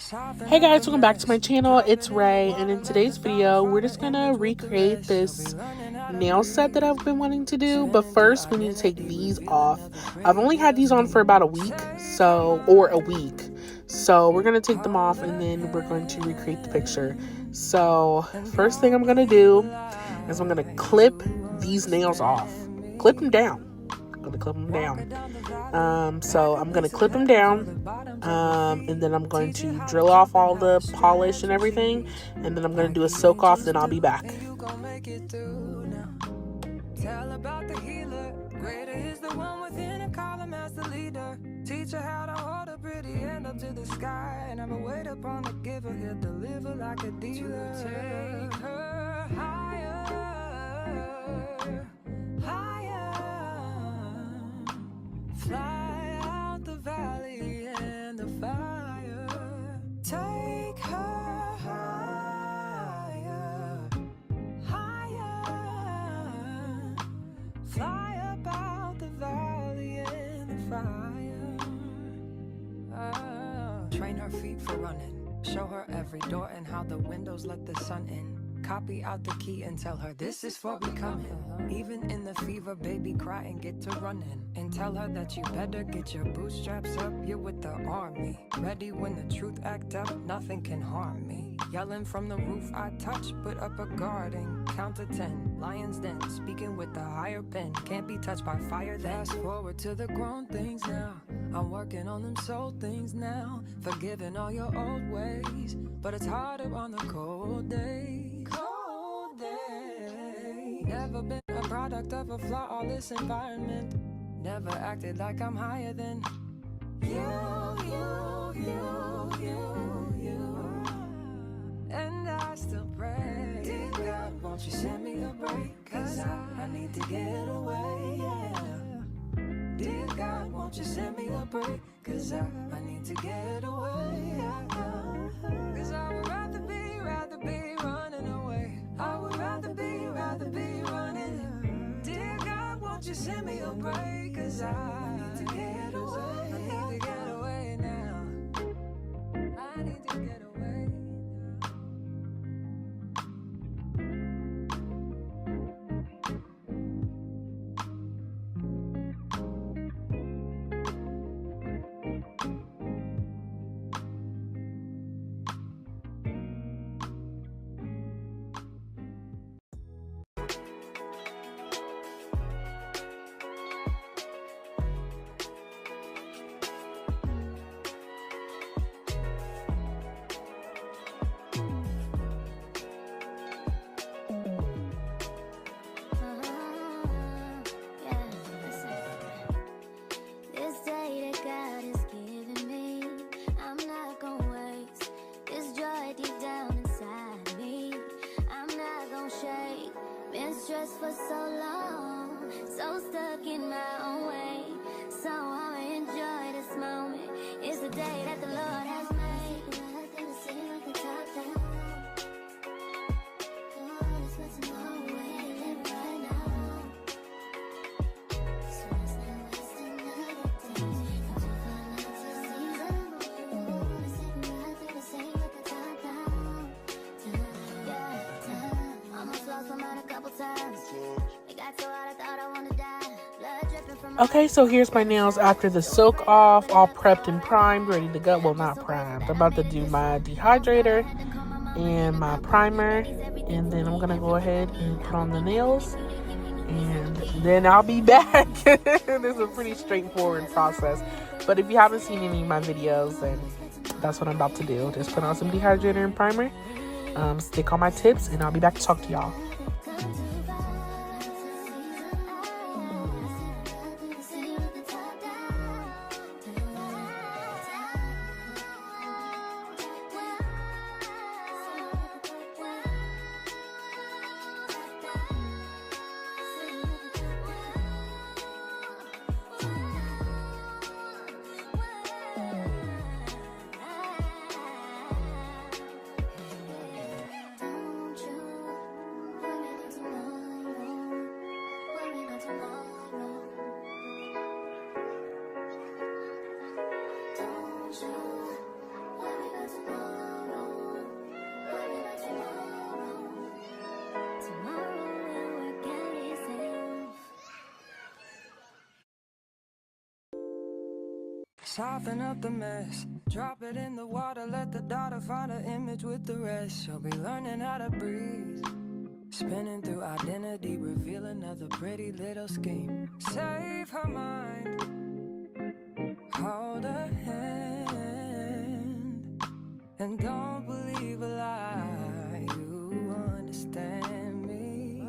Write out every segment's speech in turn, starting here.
Hey guys, welcome back to my channel. It's Ray, and in today's video we're just gonna recreate this nail set that I've been wanting to do. But first we need to take these off. I've only had these on for about a week, so we're gonna take them off and then we're going to recreate the picture. So first thing I'm gonna do is I'm gonna clip these nails off. Clip them down. I'm gonna clip them down. So I'm gonna clip them down, and then I'm going to drill off all the polish and everything, and then I'm gonna do a soak off, then I'll be back. Tell about the healer. Greater is the one within and call him as the leader. Teach her how to hold a pretty hand up to the sky. Never wait upon the giver. He'll deliver like a dealer. To take her higher, higher. Fly out the valley and the fire. Take her higher, higher. Fly about the valley and the fire. Train her feet for running. Show her every door and how the windows let the sun in. Copy out the key and tell her this is for becoming. Even in the fever, baby, cry and get to running. And tell her that you better get your bootstraps up. You're with the army. Ready when the truth act up, nothing can harm me. Yelling from the roof, I touch, put up a guard and count to 10. Lion's den, speaking with the higher pen. Can't be touched by fire then. Fast forward to the grown things now. I'm working on them soul things now. Forgiving all your old ways, but it's harder on the cold days. Cold days. Never been a product of a flawless environment. Never acted like I'm higher than you. And I still pray, dear God, won't you send me a break? Cause I need to get away, yeah. Dear God, won't you send me a break? Cause I need to get away, yeah. Cause I would rather be running away. I would rather be running. Dear God, won't you send me a break? Cause I need to get away. I need to get away now. I need to get away. Stressed for so long, so stuck in my own way. So I'ma enjoy this moment. It's the day that the Lord has made. Nothing to see like the top down. Come on, let's put some more away, live right now. So it's not wasting another day. Got you for love to see them. Let's take a ride through the same with the top down. Yeah, almost lost my mind a couple times. Okay, so here's my nails after the soak off, all prepped and primed, ready to go. Well, not primed. I'm about to do my dehydrator and my primer, and then I'm gonna go ahead and put on the nails, and then I'll be back. This is a pretty straightforward process, but if you haven't seen any of my videos, then that's what I'm about to do. Just put on some dehydrator and primer, stick on my tips, and I'll be back to talk to y'all. Soften up the mess, drop it in the water, let the daughter find an image with the rest. She'll be learning how to breathe, spinning through identity, reveal another pretty little scheme. Save her mind, hold her hand, and don't believe a lie. You understand me.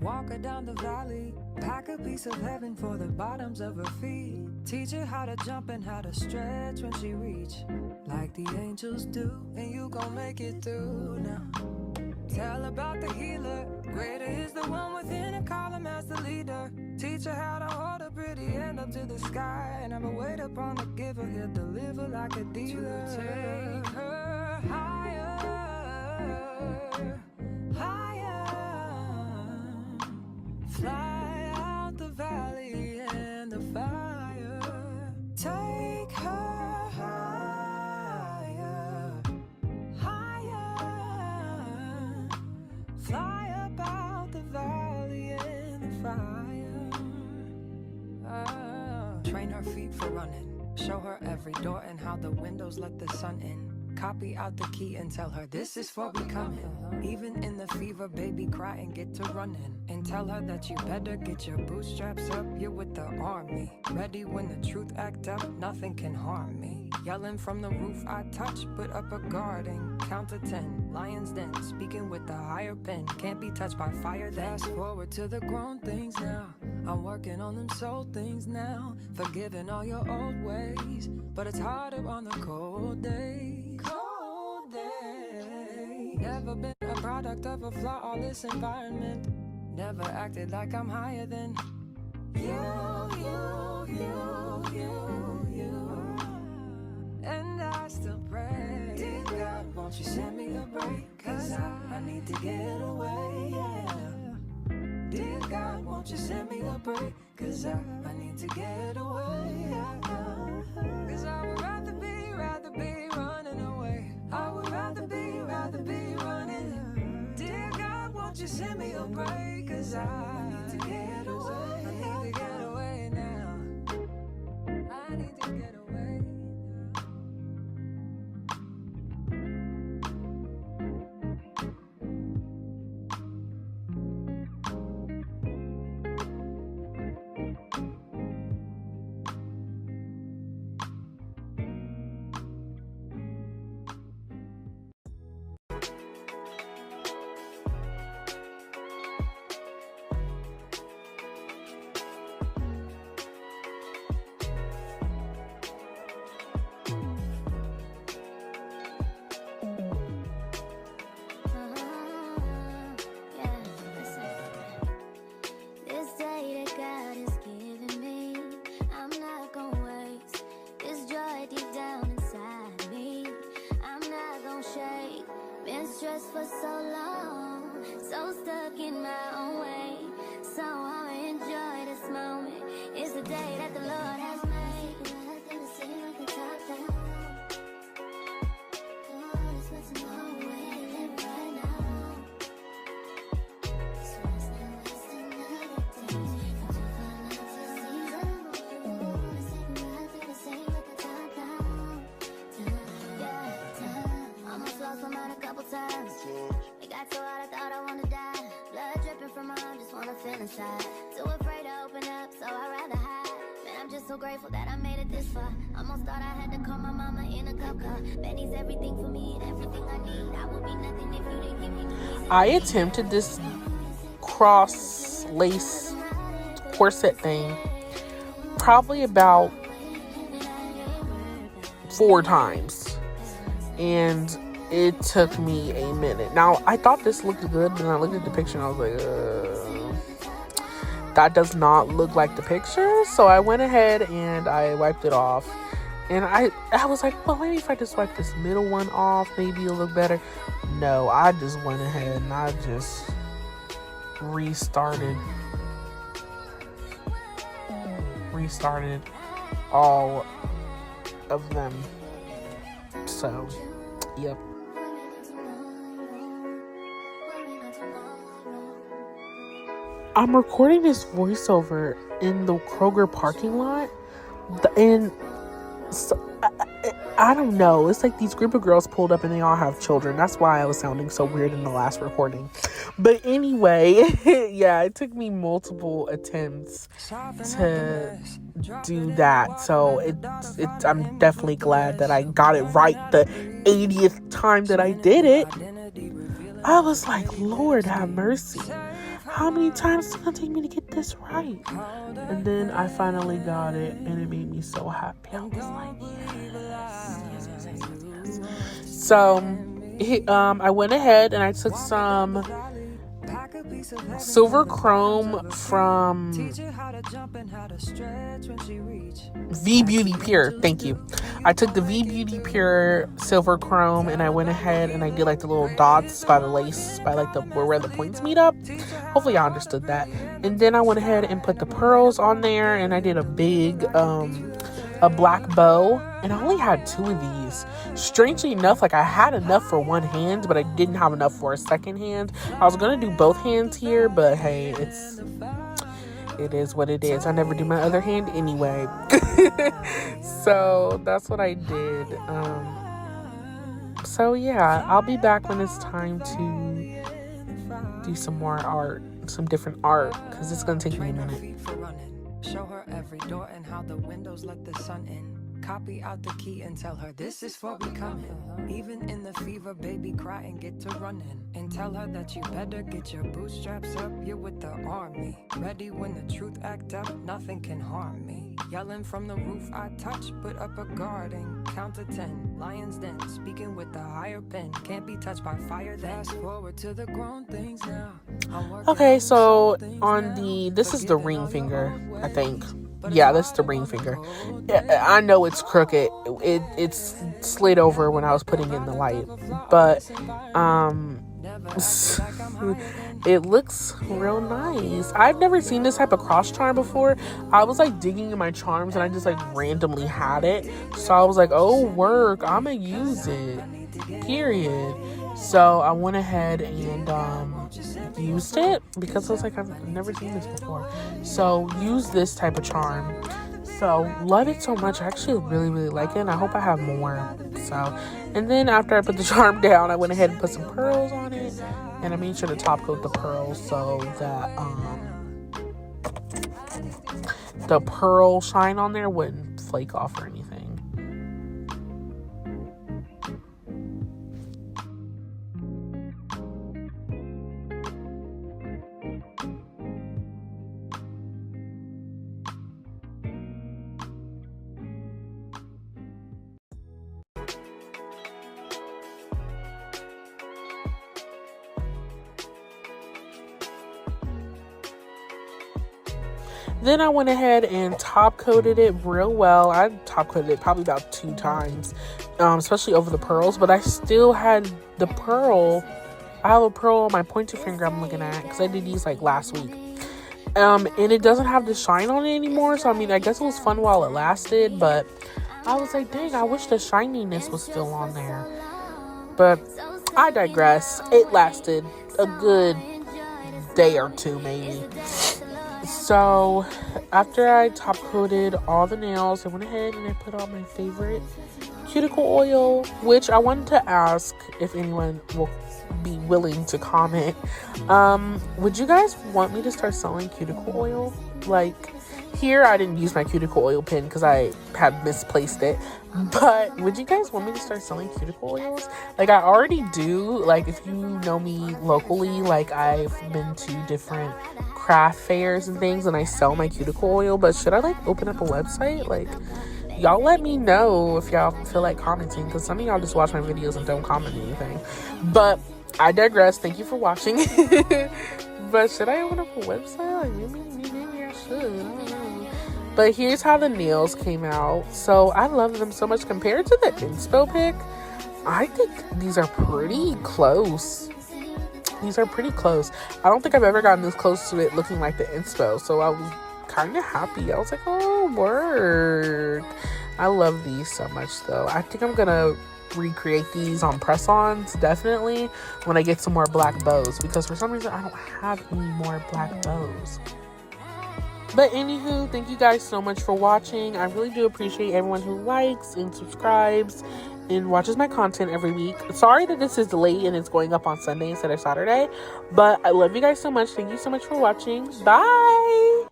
Walk her down the valley, pack a piece of heaven for the bottoms of her feet. Teach her how to jump and how to stretch when she reach, like the angels do, and you gon' make it through now. Tell about the healer, greater is the one within, and call him as the leader. Teach her how to hold a pretty hand up to the sky, and never wait upon the giver, he'll deliver like a dealer. To take her higher, higher, fly out the valley and the fire. Take her higher, higher, fly up out the valley and the fire. Train her feet for running, show her every door and how the windows let the sun in. Copy out the key and tell her this is for becoming. Even in the fever, baby, cry and get to running. And tell her that you better get your bootstraps up, you're with the army. Ready when the truth act up, nothing can harm me. Yelling from the roof I touch, put up a guard and count to 10. Lions den, speaking with the higher pen. Can't be touched by fire, fast forward to the grown things now. I'm working on them soul things now, forgiving all your old ways, but it's harder on the cold days. Cold days. Never been a product of a flawless environment. Never acted like I'm higher than you. And I still pray, dear God, won't you send me a break? Cause I need to get away, yeah. Dear God, won't you send me a break? Cause I need to get away, yeah. Cause I would rather be running away. I would rather be running. Dear God, won't you send me a break? Cause I need to get away. I need to get away now. I need to get away. Stressed for so long, so stuck in my own way. So I'ma enjoy this moment. It's the day that the Lord has made. Nothing to see like the top down. God is what's in my way to live right now. So it's not wasting another day. Got to find out to see them. Wanna say ride through the same like the top down. Yeah, almost lost my mind a couple times. It got so hot I thought I wanna die. Blood dripping from my arm, just wanna feel inside. Too afraid to open up, so I'd rather hide. Man, I'm just so grateful that I made it this far. Almost thought I had to call my mama in a cop car. Benny's everything for me and everything I need. I would be nothing if you didn't give me no. I attempted this cross lace corset thing probably about 4 times, and it took me a minute. Now, I thought this looked good, but then I looked at the picture and I was like, that does not look like the picture. So I went ahead and I wiped it off. And I was like, well, maybe if I just wipe this middle one off, maybe it'll look better. No, I just went ahead and I just restarted all of them. So, yep. I'm recording this voiceover in the Kroger parking lot, and So, I don't know. It's like these group of girls pulled up and they all have children. That's why I was sounding so weird in the last recording. But anyway, yeah, it took me multiple attempts to do that. So I'm definitely glad that I got it right the 80th time that I did it. I was like, Lord have mercy. How many times is it gonna take me to get this right? And then I finally got it, and it made me so happy. I was like, yes. So, I went ahead and I took some silver chrome from V Beauty Pure. Thank you. I took the V Beauty Pure silver chrome and I went ahead and I did like the little dots by the lace, by like the where the points meet up. Hopefully y'all understood that. And then I went ahead and put the pearls on there, and I did a big a black bow, and I only had 2 of these. Strangely enough, like I had enough for one hand, but I didn't have enough for a second hand. I was gonna do both hands here, but hey, it is what it is. I never do my other hand anyway. So that's what I did. So yeah, I'll be back when it's time to do some more art, some different art, because it's gonna take me a minute. Show her every door and how the windows let the sun in. Copy out the key and tell her this is for becoming. Even in the fever, baby, cry and get to running. And tell her that you better get your bootstraps up. You're with the army. Ready when the truth act up, nothing can harm me. Yelling from the roof, I touch, put up a guard and count to 10. Lion's den, speaking with the higher pen. Can't be touched by fire, fast forward to the grown things now. Okay, so on this is the ring finger, I think. Yeah, that's the ring finger. I know it's crooked. It's slid over when I was putting it in the light, but it looks real nice. I've never seen this type of cross charm before. I was like digging in my charms and I just like randomly had it, so I was like, oh work, I'ma use it, period. So I went ahead and used it because I was like, I've never seen this before. So use this type of charm. So love it so much. I actually really, really like it, and I hope I have more. So, and then after I put the charm down, I went ahead and put some pearls on it, and I made sure to top coat the pearls so that the pearl shine on there wouldn't flake off or anything. Then I went ahead and top coated it real well. I top coated it probably about 2 times, especially over the pearls, but I still had the pearl. I have a pearl on my pointer finger I'm looking at because I did these like last week. And it doesn't have the shine on it anymore. So I mean, I guess it was fun while it lasted, but I was like, dang, I wish the shininess was still on there. But I digress. It lasted a good day or 2 maybe. So after I top coated all the nails, I went ahead and I put on my favorite cuticle oil, which I wanted to ask if anyone will be willing to comment. Would you guys want me to start selling cuticle oil? Like, here I didn't use my cuticle oil pen because I had misplaced it, but would you guys want me to start selling cuticle oils? Like, I already do. Like, if you know me locally, like, I've been to different craft fairs and things and I sell my cuticle oil, but should I like open up a website? Like, y'all let me know if y'all feel like commenting, because some of y'all just watch my videos and don't comment anything. But I digress. Thank you for watching. But should I open up a website? Like, maybe I should. I don't know. But here's how the nails came out. So I love them so much. Compared to the inspo pic, I think these are pretty close. These are pretty close. I don't think I've ever gotten this close to it looking like the inspo. So I was kind of happy. I was like, oh, word. I love these so much, though. I think I'm going to recreate these on press-ons, definitely, when I get some more black bows. Because for some reason, I don't have any more black bows. But anywho, thank you guys so much for watching. I really do appreciate everyone who likes and subscribes and watches my content every week. Sorry that this is late and it's going up on Sunday instead of Saturday, but I love you guys so much. Thank you so much for watching. Bye.